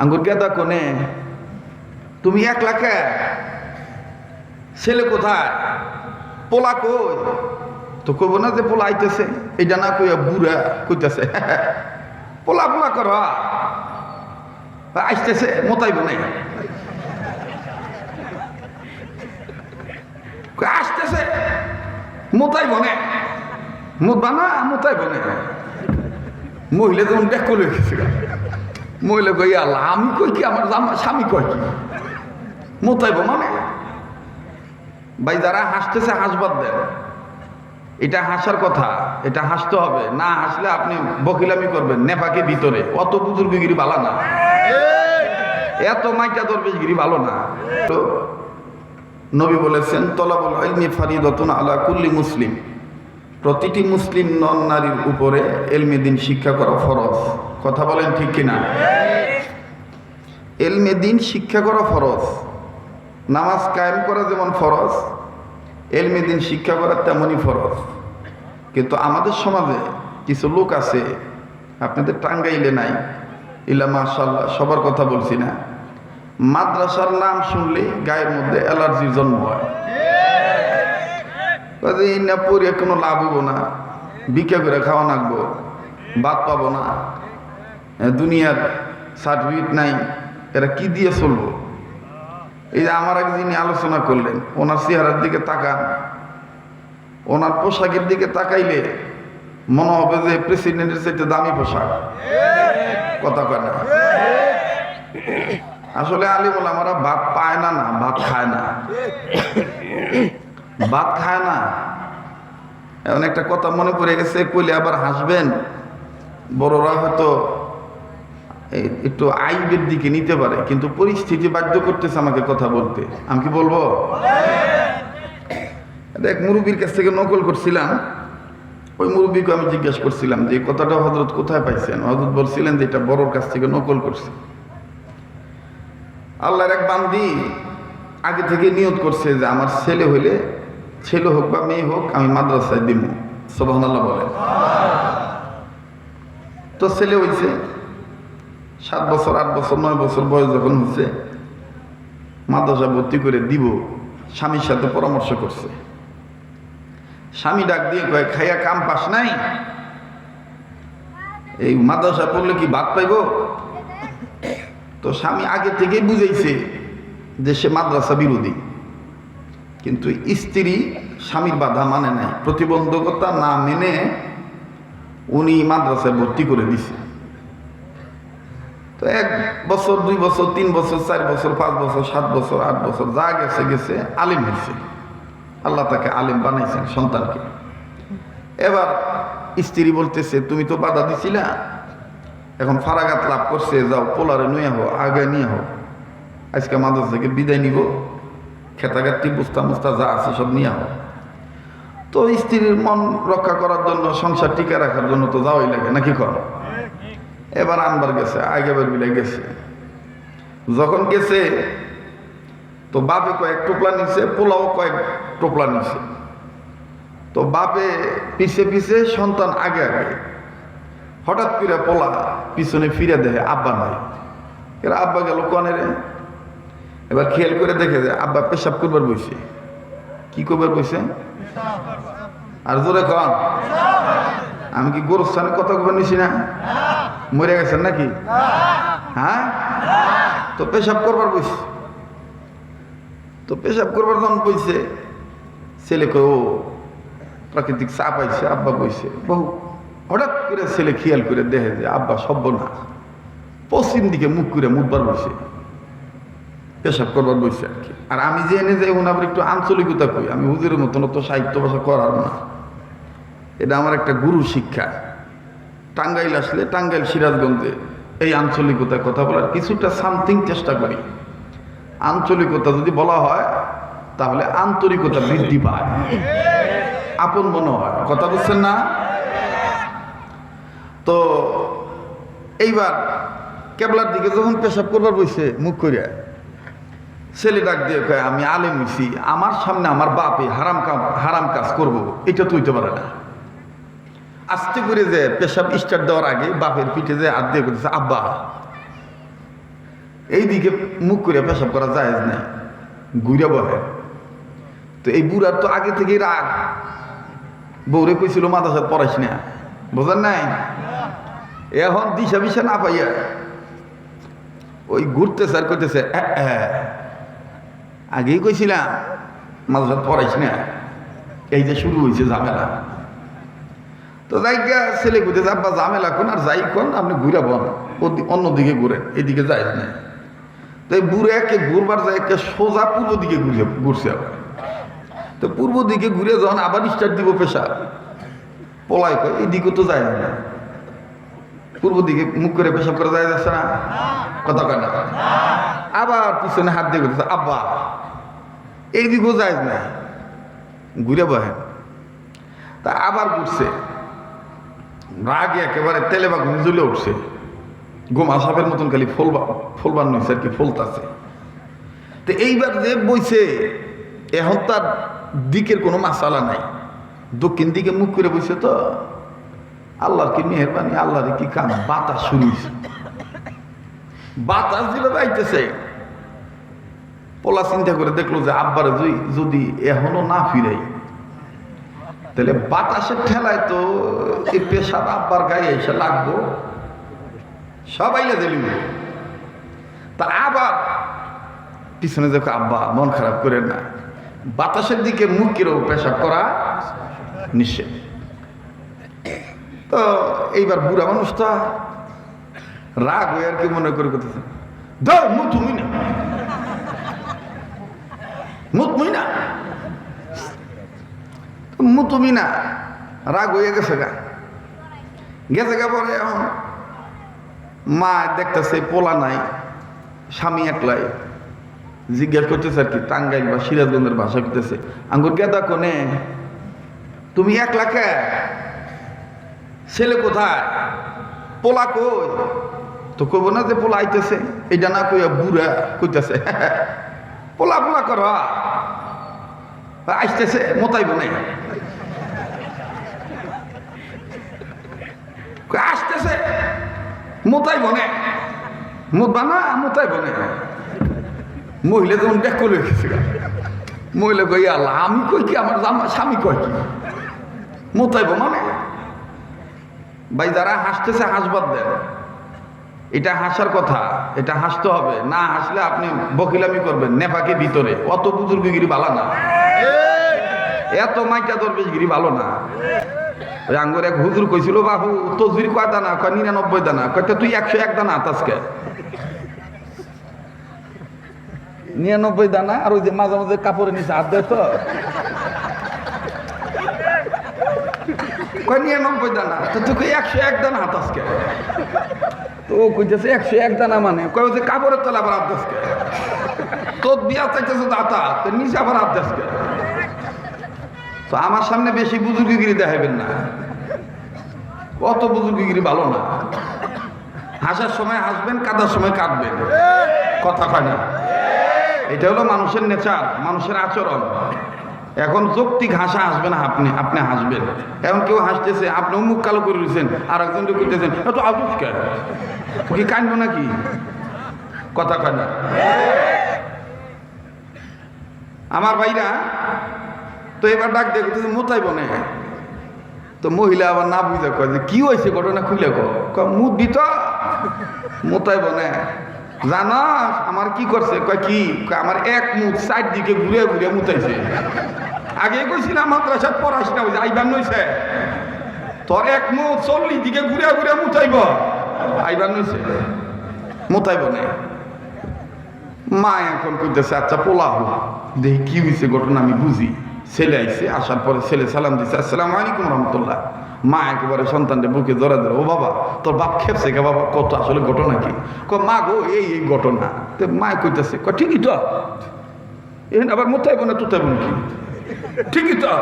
আঙ্গুর গেদা কোনে তুমি একলা কে ছেলে কোথায় পোলা কই তো কইব না যে পোলা আইতেছে এটা না কইয়া বুড়া কইতেছে পোলা পোলা কর আসতেছে মোতাইব না আসতেছে মোতাইব না মুতবা না মোতাইব না মহিলা যখন ব্যাক করে রেখেছিল মহিলা কই আল্লাহ আমি কই কি আমার স্বামী কয় কি মোতাইব মানে ভাই যারা হাসতেছে হাসবাদ দেন এটা হাসার কথা এটা হাসতে হবে না হাসলে আপনি বকিলামি করবেন নেপাকে ভিতরে অত বুজুর্গগিরি ভালো না এত মাইটা দরবেশগিরি ভালো না তো নবী বলেছেন তলাবুল ইলমি ফারিদাতুন আলা কুল্লি মুসলিম প্রতিটি মুসলিম নন নারীর উপরে ইলমে দ্বীন শিক্ষা করা ফরজ কথা বলেন ঠিক কিনা ইলমে দ্বীন শিক্ষা করা ফরজ নামাজ কায়েম করা যেমন ফরজ ইলমে দ্বীন শিক্ষা করা তেমনই ফরজ কিন্তু আমাদের সমাজে কিছু লোক আছে আপনাদের টাঙ্গাইলে নাই ইলা মাশাআল্লাহ সবার কথা বলছি না মাদ্রাসার নাম শুনলে গায়ের মধ্যে অ্যালার্জির জন্ম হয় না পড়ে কোনো লাভ হইব না ভিক্ষা করে খাওয়া লাগবো বাদ পাবো না দুনিয়ার সার্টিফিকেট নাই এরা কি দিয়ে চলবো এই যে আমার আগে যিনি আলোচনা করলেন ওনার চেহারার দিকে তাকান ওনার পোশাকের দিকে তাকাইলে মনে হবে যে প্রেসিডেন্টের চাইতে দামি পোশাক কথা কয় না আসলে আলিম ওলামারা ভাত পায় না না ভাত খায় না ভাত খায় না এমন একটা কথা মনে পড়ে গেছে কইলে আবার হাসবেন বড়রা হয়তো একটু আইবের দিকে নিতে পারে কিন্তু পরিস্থিতি বাধ্য করতেছে আমাকে কথা বলতে আমি কি বলবো এক মুরব্বীর কাছ থেকে নকল করছিলাম ওই মুরব্বীকে আমি জিজ্ঞেস করছিলাম যে এই কথাটা হযরত কোথায় পাইছেন হযরত বলছিলেন যে এটা বড়র কাছ থেকে নকল করছে আল্লাহর এক বান্দি আগে থেকে নিয়ত করছে যে আমার ছেলে হইলে ছেলে হোক বা মেয়ে হোক আমি মাদ্রাসায় দিব সুবহানাল্লাহ বলেন তো ছেলে হইছে 7 বছর 8 বছর 9 বছর বয়স যখন হচ্ছে মাদ্রাসা ভর্তি করে দিব স্বামীর সাথে পরামর্শ করছে স্বামী ডাক দিয়ে কয় খাইয়া কাম পাস নাই এই মাদ্রাসা পড়লে কি ভাত পাইব তো স্বামী আগে থেকেই বুঝাইছে যে সে মাদ্রাসা বিরোধী কিন্তু স্ত্রী স্বামীর বাধা মানে নাই প্রতিবন্ধকতা না মেনে উনি মাদ্রাসায় ভর্তি করে দিছে তো 1 বছর 2 বছর 3 বছর 4 বছর 5 বছর 7 বছর 8 বছর যা গেছে গেছে আলিম হয়েছে আল্লাহ তাকে আলিম বানাইছেন সন্তানকে এবার স্ত্রী বলতেছে তুমি তো বাধা দিছিলা এখন ফারাগাত লাভ করছে যাও পোলারে নিয়ে হো আগে নিয়ে হো আজকে মাদ্রাসা থেকে বিদায় নিব খেতাগাতি বুস্তা মুস্তা যা আছে সব নিয়ে হো তো স্ত্রীর মন রক্ষা করার জন্য সংসার টিকে রাখার জন্য তো যাওয়াই লাগে নাকি কর এবার আনবার গেছে আগেবার বিলে গেছে যখন গেছে তো বাপে কয়েক টোপলা নিছে পোলাও কয়েক টোপলা নিছে তো বাপে পিছে পিছে সন্তান আগে আগে হঠাৎ করে পোলা পিছনে ফিরে দেখে আব্বা নাই এরা আব্বা গেল কনে রে এবার খেয়াল করে দেখে যে আব্বা পেশাব করবার বসে কি করবার বসে আর জোরে কন আমি কি গোরস্থানের কথা কবার নিছি না মরে গেছেন নাকি হ্যাঁ তো পেশাব করবার বসে তো পেশাব করবার যখন বইছে ছেলেকে ও প্রাকৃতিক চাপ আইছে আব্বা বইছে বহু হঠাৎ করে ছেলে খেয়াল করে দেখে যে আব্বা সভ্য না পশ্চিম দিকে মুখ করে মুখবার বসে পেশাব করবার বসে আর কি আর আমি যে এনে যাই আবার একটু আঞ্চলিকতা কই আমি হুজুরের মতন তো সাহিত্য ভাষা করার না এটা আমার একটা গুরু শিক্ষা টাঙ্গাইল আসলে টাঙ্গাইল সিরাজগঞ্জে এই আঞ্চলিকতার কথা বলার কিছুটা সামথিং চেষ্টা করি আঞ্চলিকতা যদি বলা হয় তাহলে আন্তরিকতা বৃদ্ধি পায় আপন মনে হয় কথা বুঝছেন না তো এইবার কেবলার দিকে যখন পেশাব করবার বসে মুখ করিয়া ছেলে ডাক দিয়ে কয় আমি আলেম হইছি আমার সামনে আমার বাপে হারাম কাজ করব এটা তো হইতে পারে না আস্তে করে যে পেশাব স্টার্ট দেওয়ার আগে বাপের পিঠে যে হাত দিয়ে করতেছে আব্বা এইদিকে মুখ করে পেশাব করা যায় না, ঘুরে বহে। তো এই বুড়ার তো আগে থেকেই রাগ, বউরে কইছিল মাদ্রাসায় পড়াইস না, বোঝেন নাই? এখন দিশা বিশা না পাইয়া ওই ঘুরতেছে আর কইতেছে আগেই কইছিলাম মাদ্রাসায় পড়াইস না, এই যে শুরু হয়েছে ঝামেলা। তো যাই গা ছেলে কইতেছে আব্বা ঝামেলা কোন আর যাই কোন, আপনি ঘুরে বন, অন্যদিকে ঘুরেন, এদিকে যাই না। তো এই বুড়ে একে ঘুরবার যায় একে সোজা পূর্ব দিকে ঘুরছে আবার। তো পূর্ব দিকে ঘুরে যখন আবার স্টার্ট দিব পেশা, পলাই কয় এদিকে তো যায় না, পূর্ব দিকে মুখ করে পেশাব করে যায় যাচ্ছে না, কথা কয় না। আবার পিছনে হাত দিয়ে বলতেছে আব্বা এইদিকেও যায় না, ঘুরে বহেন। তা আবার ঘুরছে, রাগে একেবারে তেলে বা ঘুম জ্বলে উঠছে, গোমা সাপের মতন খালি ফুলবার নইছে আর কি, ফুলতাছে। তো এইবার যে বইছে এখন তার দিকের কোনো মাসালা নাই, দক্ষিণ দিকে মুখ করে বইছে। তো আল্লাহর কি মেহেরবানি, আল্লাহর কি কাম, বাতাস শুরু হয়েছে, বাতাস যেভাবে আইতেছে। পোলা চিন্তা করে দেখলো যে আব্বার যদি এখনো না ফিরাই তাহলে বাতাসের ঠেলায় তো এই পেশাব আব্বার গায়ে এসে লাগবো, সবাই দিল। তা আবার পিছনে দেখো আব্বা মন খারাপ করেন না, বাতাসের দিকে মুখেরও পেশাব করা নিষেধ। তো এইবার বুড়া মানুষটা রাগ হয়ে আর কি মনে করে করতেছে, দাও মুতুমি না, মুতমুই না, মুতুমি না, রাগ হয়ে গেছে গা। পরে এখন মা দেখতেছে পোলা নাই, স্বামী একলাই, জিজ্ঞাসা করতেছে আর কি টাঙ্গাইল বা সিরাজগঞ্জের ভাষা করতেছে, আঙ্গুর গেদা কোনে, তুমি একলা কে, ছেলে কোথায়, পোলা কই? তো কইব না যে পোলা আইতেছে, এটা না কইয়া বুড়া কইতেছে পোলা পোলা কর আসতেছে, মোতাইব নাই, আসতেছে মোতাইব না, মুতবা না মোতাইব না। মহিলা যেমন ব্যাক করে রেখেছে, মহিলা কই আল্লাহ আমি কই কি, আমার স্বামী কয় কি, মোতাইব মানে। ভাই যারা হাসতেছে হাসবাদ দেন, এটা হাসার কথা, এটা হাসতে হবে, না হাসলে আপনি বকিলামি করবেন নেফাকে ভিতরে। অত বুজুর্গিরি ভালো না, এত মাইটা দরবেশগিরি ভালো না। ওই আঙ্গুর এক হুজুর কইছিল বাবু তসবির কয় দানা, কয় 99 দানা, কয়টা তুই 101 দানা আতাসকে, 99 দানা। আর ওই যে মাঝে মাঝে কাপড়ের নিচে হাত দেয়, তো কয় 99 দানা, তো তুই 101 দানা হাতাসকে। তো ও কইতেছে 101 দানা মানে, কয় যে কাপড়ের তলে আবার আদাসকে, তোর বিয়া চাইতেছে দাতা, তো নিচে আবার আদাসকে। তো আমার সামনে বেশি বুজুর্গিরি দেখাবেন না, অত বুজুর্গিরি ভালো না। হাসার সময় হাসবেন, কাঁদার সময় কাঁদবেন, কথা কয় না। এটা হলো মানুষের নেচার, মানুষের আচরণ। এখন যৌক্তিক হাসা হাসবেন, আপনি হাসবেন। এখন কেউ হাসতেছে, আপনি মুখ কালো করে দিচ্ছেন, আর একজন করতেছেন এত আবুস কে, কি কাঁদবো নাকি, কথা কয় না। আমার ভাইরা তো এবার ডাক দেখতে মোতাইব না। তো মহিলা আবার না বুঝে কয় যে কি হয়েছে, ঘটনা খুলে মুতবি তো, মোতাইব না। জানা আমার কি করছে, কয় কি, আমার এক মুখ সাইড দিকে ঘুরে ঘুরে মুতাইছে। আগে কইছিলাম মাদ্রাসায় পড়াস না, ওই যে আইবান নইছে, তোর এক মুখ 40 দিকে ঘুরে ঘুরে মুতাইব, আইবান নইছে, মোতাইব না। মা এখন কইতেছে আচ্ছা পোলা হোক, দেখি কি হয়েছে ঘটনা আমি বুঝি। ছেলে আইছে, আসার পরে ছেলে সালাম দিছে, আসসালামু আলাইকুম রহমতুল্লাহ। মা একেবারে সন্তানটা বুকে ধরে ধরে, ও বাবা তোর বাপ খেপছে কে বাবা, কত আসলে ঘটনা কি? মা গো এই এই ঘটনা। তো মা কইতেছে ঠিকই তো, এখন আবার মোতাইব না তোতাইব কি, ঠিকই তো,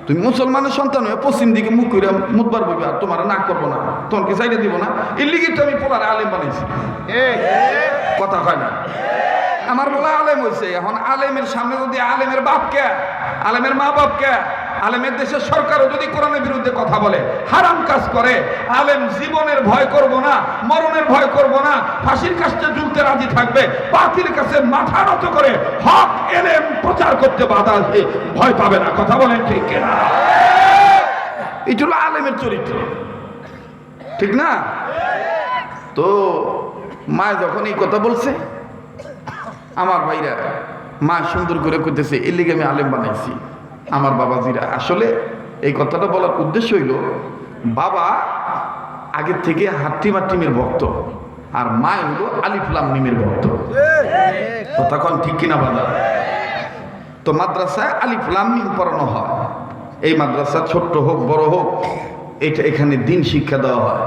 তুমি মুসলমানের সন্তান হয়ে পশ্চিম দিকে মুখ করে মুতবার বলবে, আর তোমার না করবো না, তোমাকে চাইলে দিব না। এর লিগে তো আমি পোলার আলেম বানাইছি, কথা কয় না। আমার বলা আলেম হয়েছে, এখন আলেমের সামনে যদি আলেমের বাপকে, আলেমের মা বাপকে আলেমের দেশে সরকারও যদি কোরআনের বিরুদ্ধে কথা বলে, হারাম কাজ করে, আলেম জীবনের ভয় করব না, মরণের ভয় করব না, ফাঁসির কাছে ঝুলতে রাজি থাকবে, বাতিলের কাছে মাথা নত করে হক এলেম প্রচার করতে বাধা আসবে, ভয় পাবে না। কথা বলেন ঠিক কিনা? এই হলো আলেমের চরিত্র, ঠিক না? তো মা যখন এই কথা বলছে, আমার ভাইরা মা সুন্দর করে কইতেছে, এর লিগে আমি আলেম বানাইছি। আমার বাবাজিরা, আসলে এই কথাটা বলার উদ্দেশ্য হইল, বাবা আগের থেকে হাট্টিমাট্টিমের ভক্ত, আর মা হইল আলিফ লাম মিমের ভক্ত। তখন ঠিক কিনা বাবা? তো মাদ্রাসায় আলিফ লাম মিম পড়ানো হয়। এই মাদ্রাসা ছোট্ট হোক বড় হোক, এটা এখানে দিন শিক্ষা দেওয়া হয়।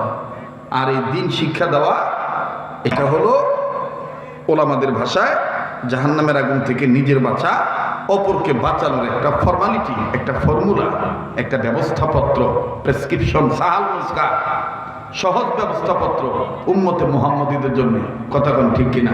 আর এই দিন শিক্ষা দেওয়া, এটা হলো ওলামাদের ভাষায় জাহান্নামের আগুন থেকে নিজের বাঁচা, অপরকে বাঁচানোর একটা ফর্মালিটি, একটা ফর্মুলা, একটা ব্যবস্থাপত্র, প্রেসক্রিপশন, সাহাল নুসখা, সহজ ব্যবস্থাপত্র উম্মতে মুহাম্মদীদের জন্য। কথা কোন ঠিক কিনা?